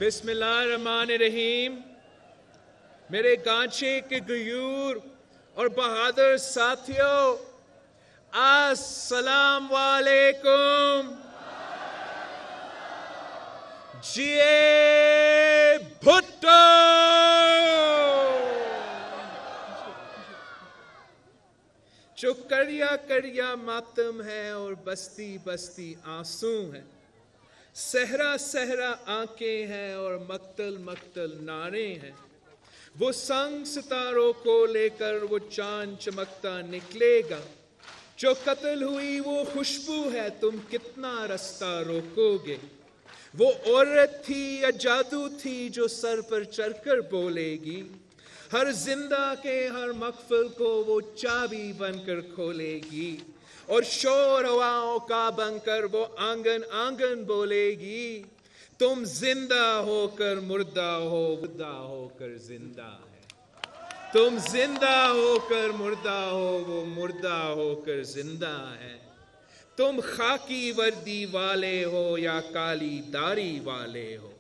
بسم اللہ الرحمن الرحیم. میرے گانچے کے غیور اور بہادر ساتھیوں، السلام علیکم. جیے بھٹو. جو کریا کریا ماتم ہے اور بستی بستی آنسو ہے، صحرا صحرا آنکھیں ہیں اور مقتل مقتل نعرے ہیں. وہ سنگ ستاروں کو لے کر وہ چاند چمکتا نکلے گا. جو قتل ہوئی وہ خوشبو ہے، تم کتنا رستہ روکو گے. وہ عورت تھی یا جادو تھی جو سر پر چڑھ کر بولے گی. ہر زندہ کے ہر مقفل کو وہ چابی بن کر کھولے گی، اور شور ہواؤں کا بن کر وہ آنگن آنگن بولے گی. تم زندہ ہو کر مردہ ہو، مردہ ہو کر زندہ ہے. تم زندہ ہو کر مردہ ہو، وہ مردہ ہو کر زندہ ہے. تم خاکی وردی والے ہو یا کالی داڑھی والے ہو.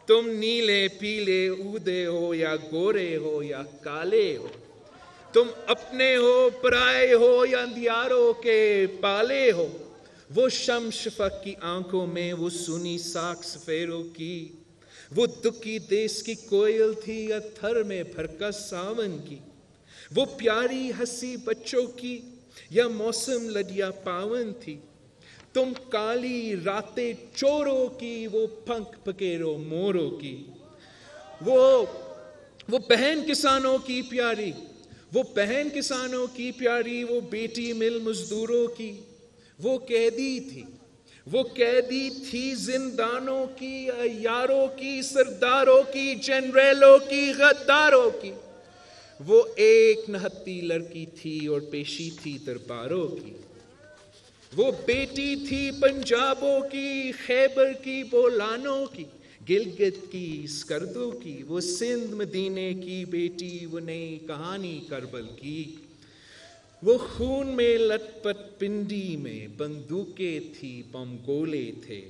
تم نیلے پیلے اودے ہو یا گورے ہو یا کالے ہو. تم اپنے ہو پرائے ہو یا اندھیاروں کے پالے ہو. وہ شم شفق کی آنکھوں میں وہ سنی ساکھ سفیروں کی. وہ دکھی دیس کی کوئل تھی یا تھر میں بھرکا ساون کی. وہ پیاری ہنسی بچوں کی یا موسم لدیا پاون تھی. تم کالی راتیں چوروں کی، وہ پنکھ پکیرو موروں کی. وہ بہن کسانوں کی پیاری، وہ بہن کسانوں کی پیاری، وہ بیٹی مل مزدوروں کی. وہ قیدی تھی، وہ قیدی تھی زندانوں کی، یاروں کی، سرداروں کی، جنریلوں کی، غداروں کی. وہ ایک نہتی لڑکی تھی اور پیشی تھی درباروں کی. وہ بیٹی تھی پنجابوں کی، خیبر کی، بولانوں کی، گلگت کی، اسکردو کی. وہ سندھ مدینے کی بیٹی، وہ نئی کہانی کربل کی. وہ خون میں لٹ پٹ پنڈی میں بندوقیں تھی، بم گولے تھے.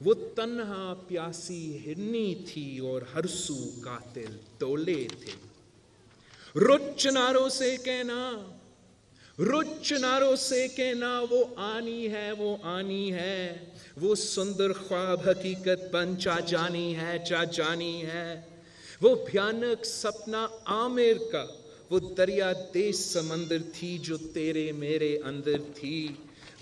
وہ تنہا پیاسی ہرنی تھی اور ہر سو قاتل ٹولے تھے. رت چناروں سے کہنا، رت چناروں سے کہنا، وہ آنی ہے، وہ آنی ہے. وہ سندر خواب حقیقت بن چا جانی ہے، چا جانی ہے. وہ بھیانک سپنا عامر کا، وہ دریا دیش سمندر تھی جو تیرے میرے اندر تھی.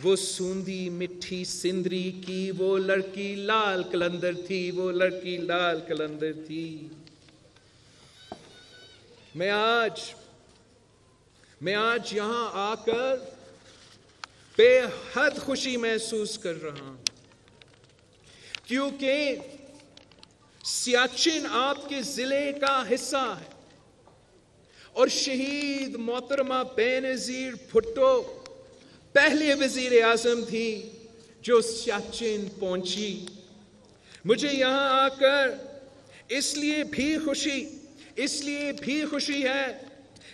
وہ سوندھی مٹھی سندری کی، وہ لڑکی لال قلندر تھی، وہ لڑکی لال قلندر تھی. میں آج یہاں آ کر بے حد خوشی محسوس کر رہا ہوں، کیونکہ سیاچن آپ کے ضلع کا حصہ ہے. اور شہید محترمہ بے نظیر بھٹو پہلے وزیر اعظم تھی جو سیاچن پہنچی. مجھے یہاں آ کر اس لیے بھی خوشی ہے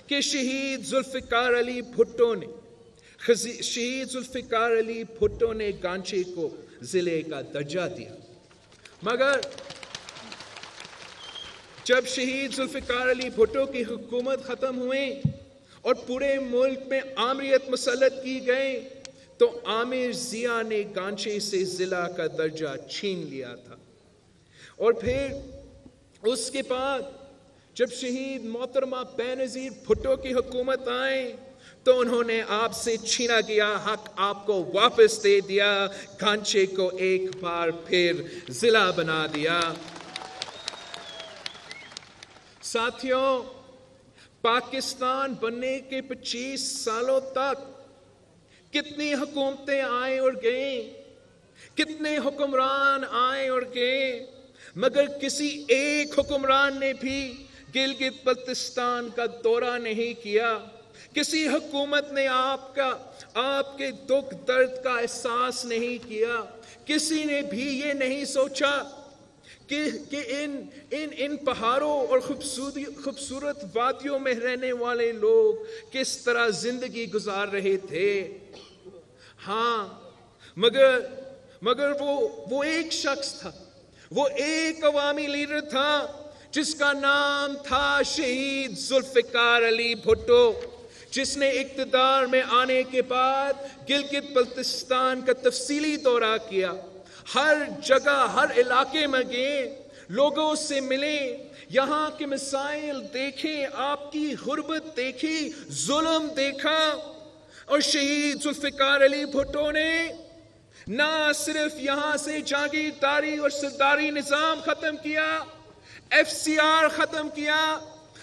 کہ شہید ذوالفقار علی بھٹو نے گانچے کو ضلع کا درجہ دیا. مگر جب شہید ذوالفقار علی بھٹو کی حکومت ختم ہوئی اور پورے ملک میں آمریت مسلط کی گئی تو عامر ضیاء نے گانچے سے ضلع کا درجہ چھین لیا تھا. اور پھر اس کے بعد جب شہید محترمہ بے نظیر بھٹو کی حکومت آئی تو انہوں نے آپ سے چھینا گیا حق آپ کو واپس دے دیا، گانچے کو ایک بار پھر ضلع بنا دیا. ساتھیوں، پاکستان بننے کے 25 سالوں تک کتنی حکومتیں آئیں اور گئیں، کتنے حکمران آئے اور گئے، مگر کسی ایک حکمران نے بھی گلگت بلتستان کا دورہ نہیں کیا. کسی حکومت نے آپ کے دکھ درد کا احساس نہیں کیا. کسی نے بھی یہ نہیں سوچا کہ ان پہاڑوں اور خوبصورت وادیوں میں رہنے والے لوگ کس طرح زندگی گزار رہے تھے. ہاں، مگر وہ ایک شخص تھا، وہ ایک عوامی لیڈر تھا جس کا نام تھا شہید ذوالفقار علی بھٹو، جس نے اقتدار میں آنے کے بعد گلگت بلتستان کا تفصیلی دورہ کیا، ہر جگہ ہر علاقے میں گئے، لوگوں سے ملے، یہاں کے مسائل دیکھیں، آپ کی غربت دیکھی، ظلم دیکھا، اور شہید ذوالفقار علی بھٹو نے نہ صرف یہاں سے جاگیرداری اور سرداری نظام ختم کیا، FCR ختم کیا،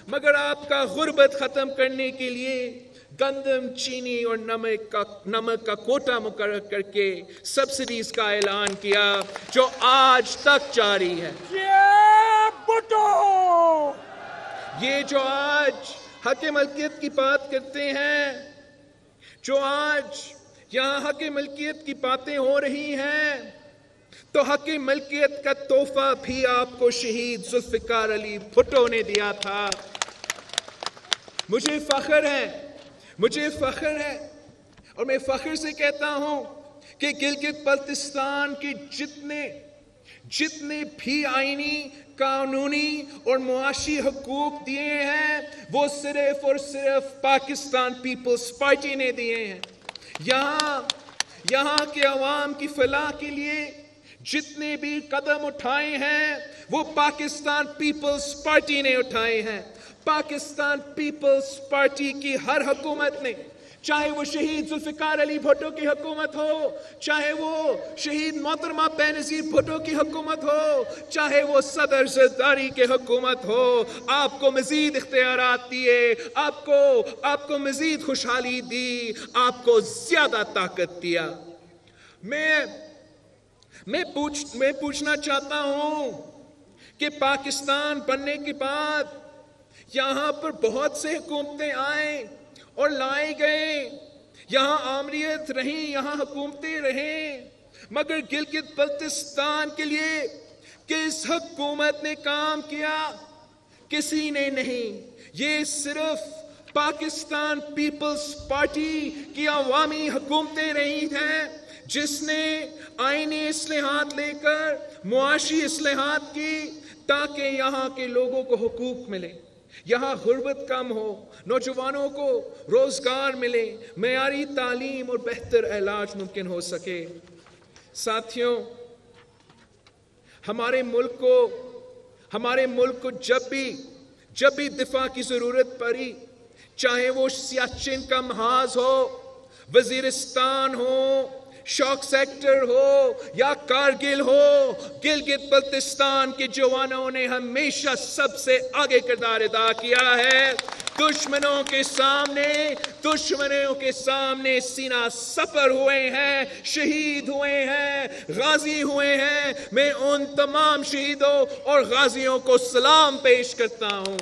مگر آپ کا غربت ختم کرنے کے لیے گندم، چینی اور نمک کا کوٹا مقرر کر کے سبسڈیز کا اعلان کیا جو آج تک جاری ہے۔ یہ جو آج حق ملکیت کی بات کرتے ہیں، جو آج یہاں حق ملکیت کی باتیں ہو رہی ہیں، تو حق ملکیت کا تحفہ بھی آپ کو شہید ذوالفقار علی بھٹو نے دیا تھا۔ مجھے فخر ہے اور میں فخر سے کہتا ہوں کہ گلگت بلتستان کے جتنے بھی آئینی، قانونی اور معاشی حقوق دیے ہیں وہ صرف اور صرف پاکستان پیپلز پارٹی نے دیے ہیں۔ یہاں کے عوام کی فلاح کے لیے جتنے بھی قدم اٹھائے ہیں وہ پاکستان پیپلز پارٹی نے اٹھائے ہیں۔ پاکستان پیپلز پارٹی کی ہر حکومت نے، چاہے وہ شہید ذوالفقار علی بھٹو کی حکومت ہو، چاہے وہ شہید محترمہ بینظیر بھٹو کی حکومت ہو، چاہے وہ صدر زرداری کی حکومت ہو، آپ کو مزید اختیارات دیے، آپ کو مزید خوشحالی دی، آپ کو زیادہ طاقت دیا۔ میں پوچھنا چاہتا ہوں کہ پاکستان بننے کے بعد یہاں پر بہت سے حکومتیں آئیں اور لائے گئے، یہاں آمریت رہیں، یہاں حکومتیں رہیں، مگر گلگت بلتستان کے لیے کس حکومت نے کام کیا؟ کسی نے نہیں۔ یہ صرف پاکستان پیپلز پارٹی کی عوامی حکومتیں رہی ہیں جس نے آئینی اصلاحات لے کر معاشی اصلاحات کی تاکہ یہاں کے لوگوں کو حقوق ملے، یہاں غربت کم ہو، نوجوانوں کو روزگار ملے، معیاری تعلیم اور بہتر علاج ممکن ہو سکے۔ ساتھیوں، ہمارے ملک کو جب بھی دفاع کی ضرورت پڑی، چاہے وہ سیاچن کا محاذ ہو، وزیرستان ہو، شوک سیکٹر ہو یا کارگل ہو، گلگت بلتستان کے جوانوں نے ہمیشہ سب سے آگے کردار ادا کیا ہے۔ دشمنوں کے سامنے سینہ سپر ہوئے ہیں، شہید ہوئے ہیں، غازی ہوئے ہیں۔ میں ان تمام شہیدوں اور غازیوں کو سلام پیش کرتا ہوں۔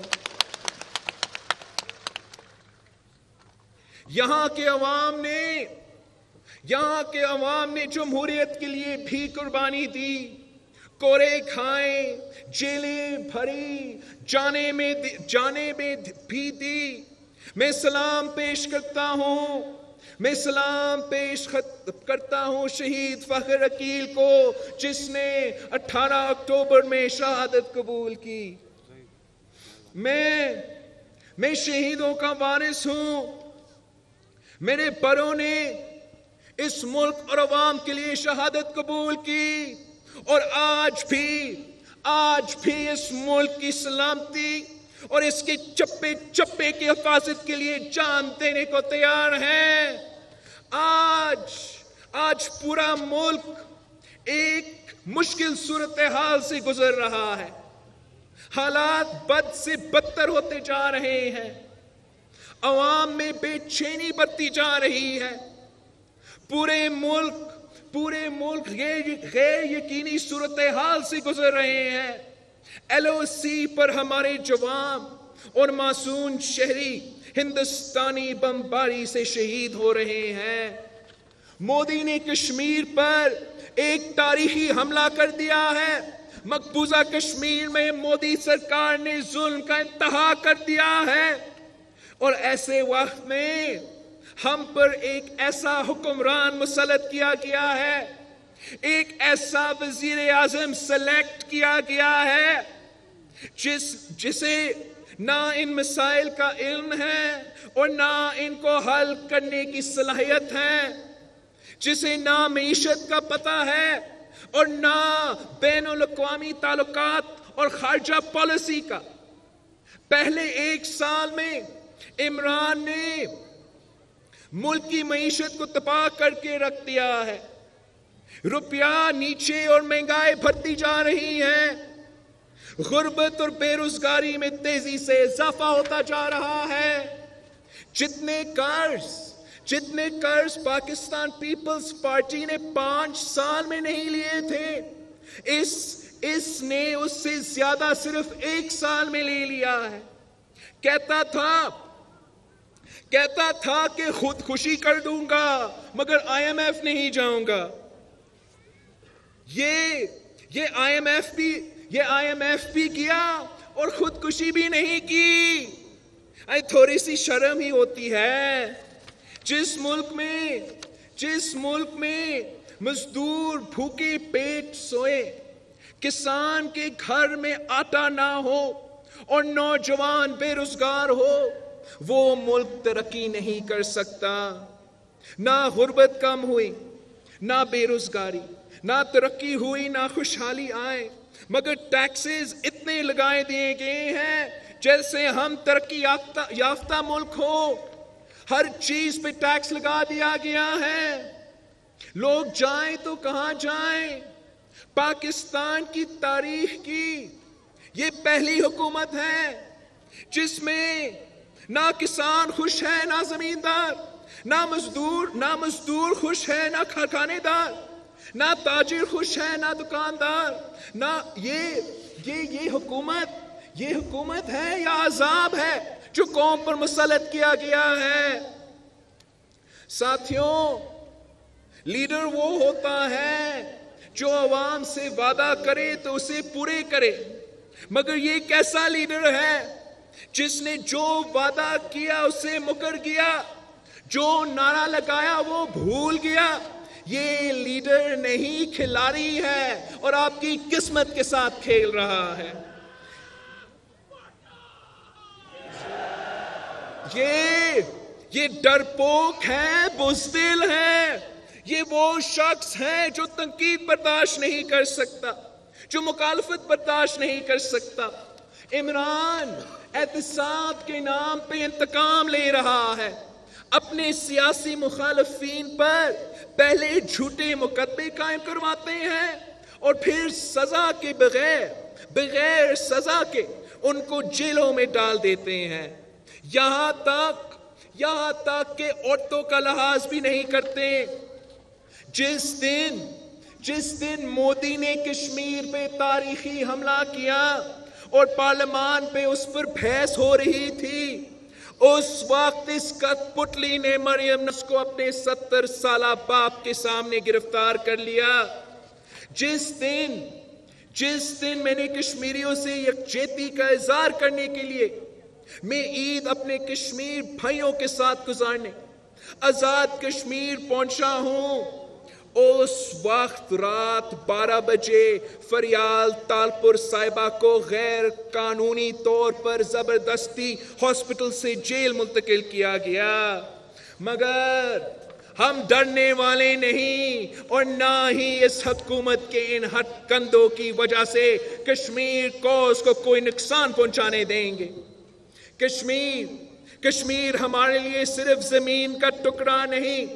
یہاں کے عوام نے جمہوریت کے لیے بھی قربانی دی، کورے کھائے، جیلیں بھری، جانے میں بھی دی۔ میں سلام پیش کرتا ہوں شہید فخر عقیل کو، جس نے 18 اکتوبر میں شہادت قبول کی۔ میں شہیدوں کا وارث ہوں۔ میرے بڑوں نے اس ملک اور عوام کے لیے شہادت قبول کی، اور آج بھی اس ملک کی سلامتی اور اس کے چپے چپے کی حفاظت کے لیے جان دینے کو تیار ہیں۔ آج پورا ملک ایک مشکل صورتحال سے گزر رہا ہے، حالات بد سے بدتر ہوتے جا رہے ہیں، عوام میں بے چینی بڑھتی جا رہی ہے، پورے ملک غیر یقینی صورتحال سے گزر رہے ہیں۔ LOC پر ہمارے جوان اور معصوم شہری ہندوستانی بمباری سے شہید ہو رہے ہیں۔ مودی نے کشمیر پر ایک تاریخی حملہ کر دیا ہے۔ مقبوضہ کشمیر میں مودی سرکار نے ظلم کا انتہا کر دیا ہے، اور ایسے وقت میں ہم پر ایک ایسا حکمران مسلط کیا گیا ہے ایک ایسا وزیر اعظم سلیکٹ کیا گیا ہے جسے نہ ان مسائل کا علم ہے اور نہ ان کو حل کرنے کی صلاحیت ہے، جسے نہ معیشت کا پتہ ہے اور نہ بین الاقوامی تعلقات اور خارجہ پالیسی کا۔ پہلے 1 سال میں عمران نے ملک کی معیشت کو تباہ کر کے رکھ دیا ہے، روپیہ نیچے اور مہنگائی بڑھتی جا رہی ہے، غربت اور بے روزگاری میں تیزی سے اضافہ ہوتا جا رہا ہے۔ جتنے قرض پاکستان پیپلز پارٹی نے 5 سال میں نہیں لیے تھے، اس نے اس سے زیادہ صرف 1 سال میں لے لیا ہے۔ کہتا تھا کہ خودکشی کر دوں گا مگر IMF نہیں جاؤں گا۔ یہ IMF بھی کیا اور خودکشی بھی نہیں کی۔ تھوڑی سی شرم ہی ہوتی ہے۔ جس ملک میں مزدور بھوکے پیٹ سوئے، کسان کے گھر میں آٹا نہ ہو اور نوجوان بے روزگار ہو، وہ ملک ترقی نہیں کر سکتا۔ نہ غربت کم ہوئی، نہ بے روزگاری، نہ ترقی ہوئی، نہ خوشحالی آئے، مگر ٹیکسز اتنے لگائے دیے گئے ہیں جیسے ہم ترقی یافتہ ملک ہو۔ ہر چیز پہ ٹیکس لگا دیا گیا ہے۔ لوگ جائیں تو کہاں جائیں؟ پاکستان کی تاریخ کی یہ پہلی حکومت ہے جس میں نہ کسان خوش ہے نہ زمیندار، نہ مزدور خوش ہے نہ کارخانے دار، نہ تاجر خوش ہے نہ دکاندار، نہ یہ حکومت ہے یا عذاب ہے جو قوم پر مسلط کیا گیا ہے۔ ساتھیوں، لیڈر وہ ہوتا ہے جو عوام سے وعدہ کرے تو اسے پورے کرے، مگر یہ کیسا لیڈر ہے جس نے جو وعدہ کیا اسے مکر گیا، جو نعرہ لگایا وہ بھول گیا۔ یہ لیڈر نہیں، کھلاڑی ہے اور آپ کی قسمت کے ساتھ کھیل رہا ہے۔ یہ ڈرپوک ہے، بزدل ہے، یہ وہ شخص ہے جو تنقید برداشت نہیں کر سکتا، جو مخالفت برداشت نہیں کر سکتا۔ عمران احتساب کے نام پہ انتقام لے رہا ہے، اپنے سیاسی مخالفین پر پہلے جھوٹے مقدمے قائم کرواتے ہیں اور پھر سزا کے بغیر سزا کے ان کو جیلوں میں ڈال دیتے ہیں، یہاں تک کہ عورتوں کا لحاظ بھی نہیں کرتے۔ جس دن مودی نے کشمیر پہ تاریخی حملہ کیا اور پارلیمان پہ اس پر بحث ہو رہی تھی، اس وقت اس کٹ پتلی نے مریم نواز کو اپنے 70 سالہ باپ کے سامنے گرفتار کر لیا۔ جس دن میں نے کشمیریوں سے یکجہتی کا اظہار کرنے کے لیے میں عید اپنے کشمیر بھائیوں کے ساتھ گزارنے آزاد کشمیر پہنچا ہوں، اس وقت رات 12 بجے فریال تالپور صاحبہ کو غیر قانونی طور پر زبردستی ہاسپٹل سے جیل منتقل کیا گیا، مگر ہم ڈرنے والے نہیں اور نہ ہی اس حکومت کے ان ہٹ کندوں کی وجہ سے کشمیر کوز کو کوئی نقصان پہنچانے دیں گے۔ کشمیر ہمارے لیے صرف زمین کا ٹکڑا نہیں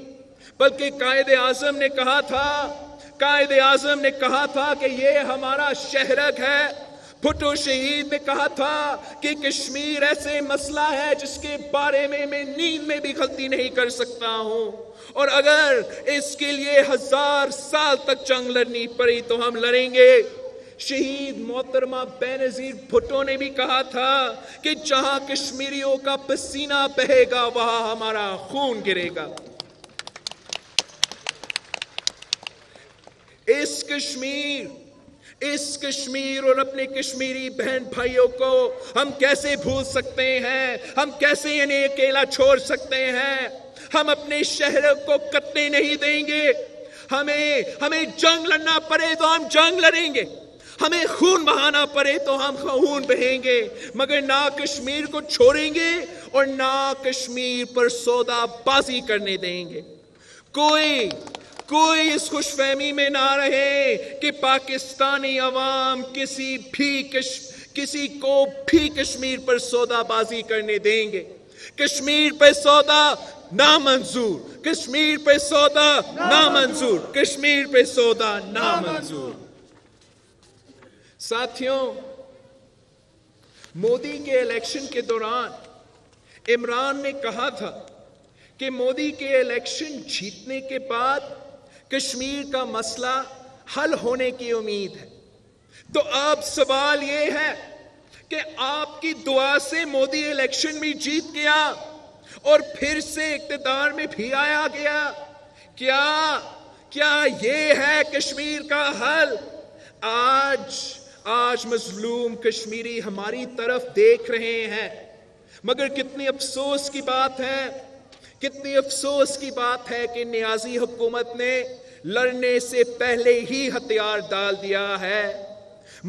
بلکہ قائد اعظم نے کہا تھا کہ یہ ہمارا شہرک ہے۔ بھٹو شہید نے کہا تھا کہ کشمیر ایسے مسئلہ ہے جس کے بارے میں نیند میں بھی غلطی نہیں کر سکتا ہوں، اور اگر اس کے لیے 1000 سال تک جنگ لڑنی پڑی تو ہم لڑیں گے۔ شہید محترمہ بینظیر بھٹو نے بھی کہا تھا کہ جہاں کشمیریوں کا پسینہ بہے گا وہاں ہمارا خون گرے گا۔ اس کشمیر اور اپنے کشمیری بہن بھائیوں کو ہم کیسے بھول سکتے ہیں؟ ہم کیسے انہیں اکیلا چھوڑ سکتے ہیں؟ ہم اپنے شہر کو کٹنے نہیں دیں گے، ہمیں جنگ لڑنا پڑے تو ہم جنگ لڑیں گے، ہمیں خون بہانا پڑے تو ہم خون بہیں گے، مگر نہ کشمیر کو چھوڑیں گے اور نہ کشمیر پر سودا بازی کرنے دیں گے۔ کوئی اس خوش فہمی میں نہ رہے کہ پاکستانی عوام کسی کو بھی کشمیر پر سودا بازی کرنے دیں گے۔ کشمیر پہ سودا نامنظور، کشمیر پہ سودا نامنظور، کشمیر پہ سودا نامنظور۔ ساتھیوں، مودی کے الیکشن کے دوران عمران نے کہا تھا کہ مودی کے الیکشن جیتنے کے بعد کشمیر کا مسئلہ حل ہونے کی امید ہے۔ تو اب سوال یہ ہے کہ آپ کی دعا سے مودی الیکشن میں جیت گیا اور پھر سے اقتدار میں بھی آیا گیا، کیا یہ ہے کشمیر کا حل؟ آج مظلوم کشمیری ہماری طرف دیکھ رہے ہیں، مگر کتنی افسوس کی بات ہے کہ نیازی حکومت نے لڑنے سے پہلے ہی ہتھیار ڈال دیا ہے۔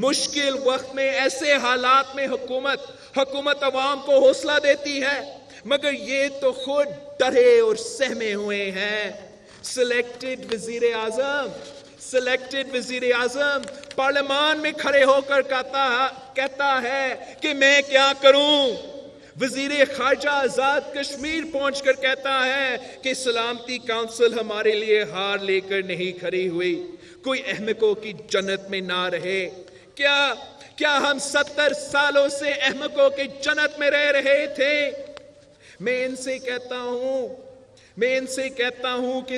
مشکل وقت میں ایسے حالات میں حکومت عوام کو حوصلہ دیتی ہے، مگر یہ تو خود ڈرے اور سہمے ہوئے ہیں۔ سلیکٹڈ وزیر اعظم پارلیمان میں کھڑے ہو کر کہتا ہے کہ میں کیا کروں۔ وزیر خارجہ آزاد کشمیر پہنچ کر کہتا ہے کہ سلامتی کونسل ہمارے لیے ہار لے کر نہیں کھڑی ہوئی، کوئی احمقوں کی جنت میں نہ رہے۔ کیا ہم 70 سالوں سے احمقوں کی جنت میں رہ رہے تھے؟ میں ان سے کہتا ہوں کہ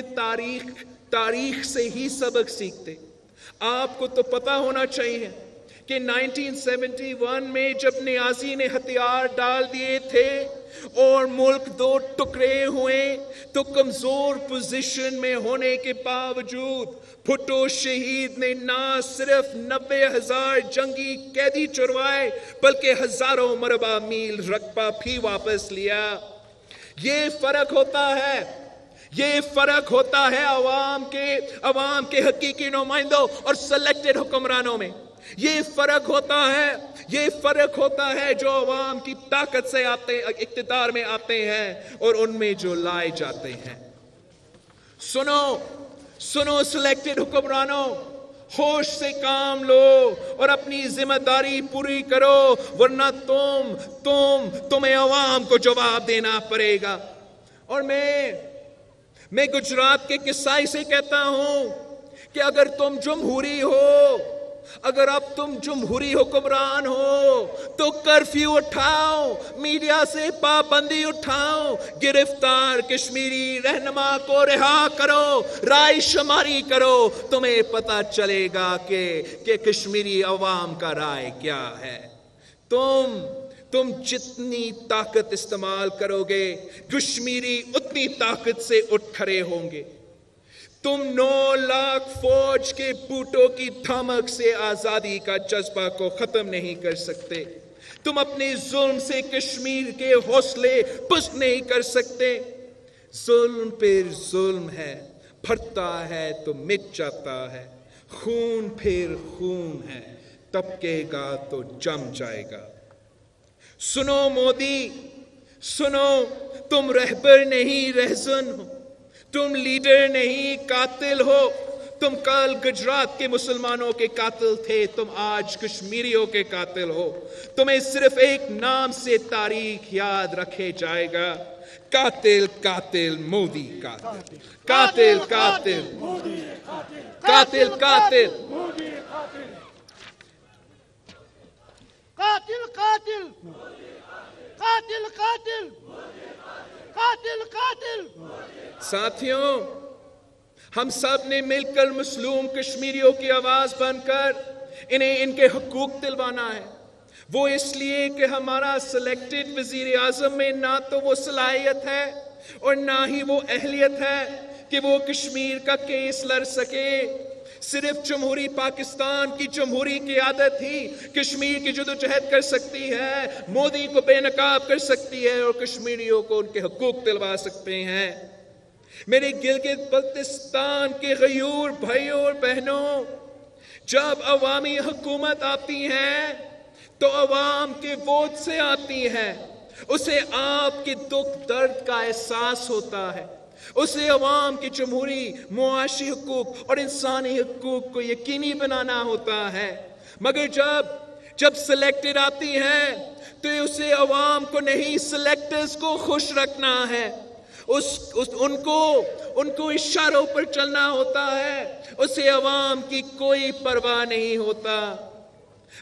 تاریخ سے ہی سبق سیکھتے۔ آپ کو تو پتہ ہونا چاہیے کہ 1971 میں جب نیازی نے ہتھیار ڈال دیے تھے اور ملک 2 ٹکڑے ہوئے تو کمزور پوزیشن میں ہونے کے باوجود بھٹو شہید نے نہ صرف 90,000 جنگی قیدی چھڑوائے بلکہ ہزاروں مربع میل رقبہ بھی واپس لیا۔ یہ فرق ہوتا ہے عوام کے حقیقی نمائندوں اور سلیکٹڈ حکمرانوں میں۔ یہ فرق ہوتا ہے جو عوام کی طاقت سے اقتدار میں آتے ہیں اور ان میں جو لائے جاتے ہیں۔ سنو سلیکٹڈ حکمرانوں، ہوش سے کام لو اور اپنی ذمہ داری پوری کرو، ورنہ تمہیں عوام کو جواب دینا پڑے گا۔ اور میں گجرات کے قصائی سے کہتا ہوں کہ اگر اب تم جمہوری حکمران ہو تو کرفیو اٹھاؤ، میڈیا سے پابندی اٹھاؤ، گرفتار کشمیری رہنما کو رہا کرو، رائے شماری کرو، تمہیں پتہ چلے گا کہ کشمیری عوام کا رائے کیا ہے۔ تم جتنی طاقت استعمال کرو گے کشمیری اتنی طاقت سے اٹھ کھڑے ہوں گے۔ تم 9 لاکھ فوج کے بوٹوں کی دھمک سے آزادی کا جذبہ کو ختم نہیں کر سکتے۔ تم اپنے ظلم سے کشمیر کے حوصلے پست نہیں کر سکتے۔ ظلم پھر ظلم ہے، بڑھتا ہے تو مٹ جاتا ہے، خون پھر خون ہے، ٹپکے گا تو جم جائے گا۔ سنو مودی، سنو، تم رہبر نہیں رہزن ہو، تم لیڈر نہیں قاتل ہو۔ تم کل گجرات کے مسلمانوں کے قاتل تھے، تم آج کشمیریوں کے قاتل ہو۔ تمہیں صرف ایک نام سے تاریخ یاد رکھے جائے گا، قاتل قاتل مودی قاتل، قاتل قاتل قاتل قاتل قاتل قاتل قاتل قاتل قاتل۔ ساتھیوں، ہم سب نے مل کر مظلوم کشمیریوں کی آواز بن کر انہیں ان کے حقوق دلوانا ہے۔ وہ اس لیے کہ ہمارا سلیکٹڈ وزیر اعظم میں نہ تو وہ صلاحیت ہے اور نہ ہی وہ اہلیت ہے کہ وہ کشمیر کا کیس لڑ سکے۔ صرف جمہوری پاکستان کی جمہوری قیادت ہی کشمیر کی جدوجہد کر سکتی ہے، مودی کو بے نقاب کر سکتی ہے اور کشمیریوں کو ان کے حقوق دلوا سکتے ہیں۔ میرے گلگت بلتستان کے غیور بھائیوں اور بہنوں، جب عوامی حکومت آتی ہے تو عوام کے ووٹ سے آتی ہے. اسے آپ کے دکھ درد کا احساس ہوتا ہے. اسے عوام کے جمہوری معاشی حقوق اور انسانی حقوق کو یقینی بنانا ہوتا ہے. مگر جب سلیکٹڈ آتی ہے تو اسے عوام کو نہیں، سلیکٹرز کو خوش رکھنا ہے. ان کو اشاروں پر چلنا ہوتا ہے. اسے عوام کی کوئی پرواہ نہیں ہوتا.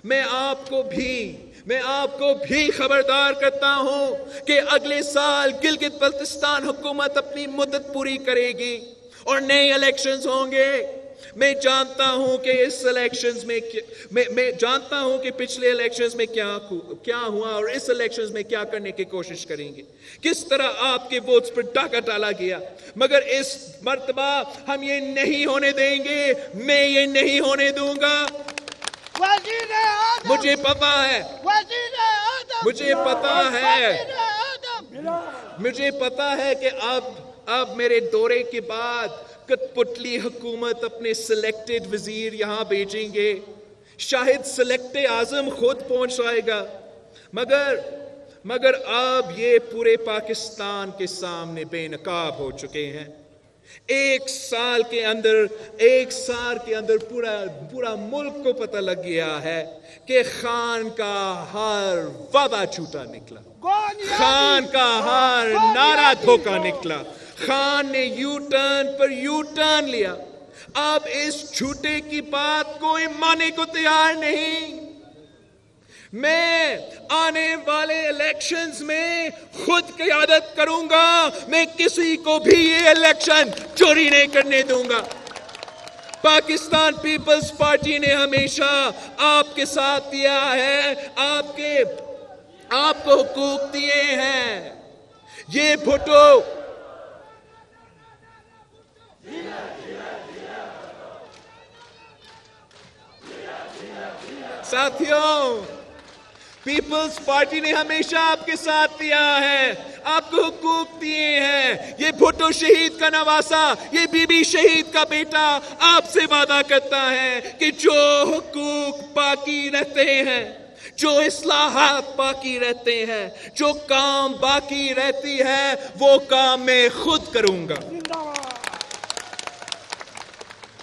میں آپ کو بھی خبردار کرتا ہوں کہ اگلے سال گلگت بلتستان حکومت اپنی مدت پوری کرے گی اور نئے الیکشنز ہوں گے. میں جانتا ہوں کہ میں جانتا ہوں کہ پچھلے الیکشنز میں کیا ہوا اور اس الیکشنز میں کیا کرنے کی کوشش کریں گے، کس طرح آپ کے ووٹس پر ڈاکہ ڈالا گیا. مگر اس مرتبہ ہم یہ نہیں ہونے دیں گے. میں یہ نہیں ہونے دوں گا. مجھے پتا ہے کہ اب میرے دورے کے بعد کٹ پتلی حکومت اپنے سلیکٹڈ وزیر یہاں بھیجیں گے. شاید سلیکٹ اعظم خود پہنچ آئے گا. مگر اب یہ پورے پاکستان کے سامنے بے نقاب ہو چکے ہیں. ایک سال کے اندر پورا ملک کو پتہ لگ گیا ہے کہ خان کا ہر وعدہ جھوٹا نکلا. خان کا ہر نعرہ دھوکا نکلا. خان نے you turn per you turn لیا. اب اس جھوٹے کی بات کوئی ماننے کو تیار نہیں. میں آنے والے الیکشنز میں خود قیادت کروں گا. میں کسی کو بھی یہ الیکشن چوری نہیں کرنے دوں گا. پاکستان پیپلز پارٹی نے ہمیشہ آپ کے ساتھ دیا ہے، آپ کو حقوق دیے ہیں. یہ بھٹو ساتھیوں، پیپلز پارٹی نے ہمیشہ آپ کے ساتھ دیا ہے، آپ کو حقوق دیے ہیں. یہ بھٹو شہید کا نواسا، یہ بی بی شہید کا بیٹا آپ سے وعدہ کرتا ہے کہ جو حقوق باقی رہتے ہیں، جو اصلاحات باقی رہتے ہیں، جو کام باقی رہتی ہے، وہ کام میں خود کروں گا.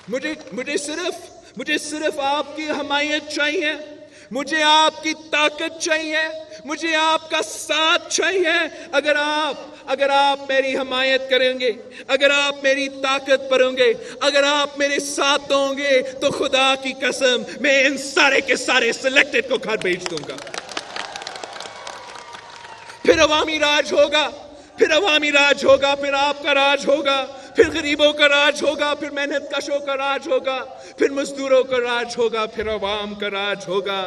مجھے صرف آپ کی حمایت چاہیے. مجھے آپ کی طاقت چاہیے. مجھے آپ کا ساتھ چاہیے. اگر آپ میری حمایت کریں گے، اگر آپ میری طاقت پریں گے، اگر آپ میرے ساتھ دوں گے، تو خدا کی قسم میں ان سارے کے سارے سلیکٹڈ کو گھر بھیج دوں گا. پھر عوامی راج ہوگا، پھر آپ کا راج ہوگا، پھر غریبوں کا راج ہوگا، پھر محنت کشوں کا راج ہوگا، پھر مزدوروں کا راج ہوگا، پھر عوام کا راج ہوگا.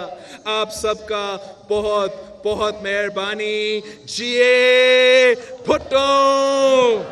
آپ سب کا بہت بہت مہربانی. جیے بھٹو.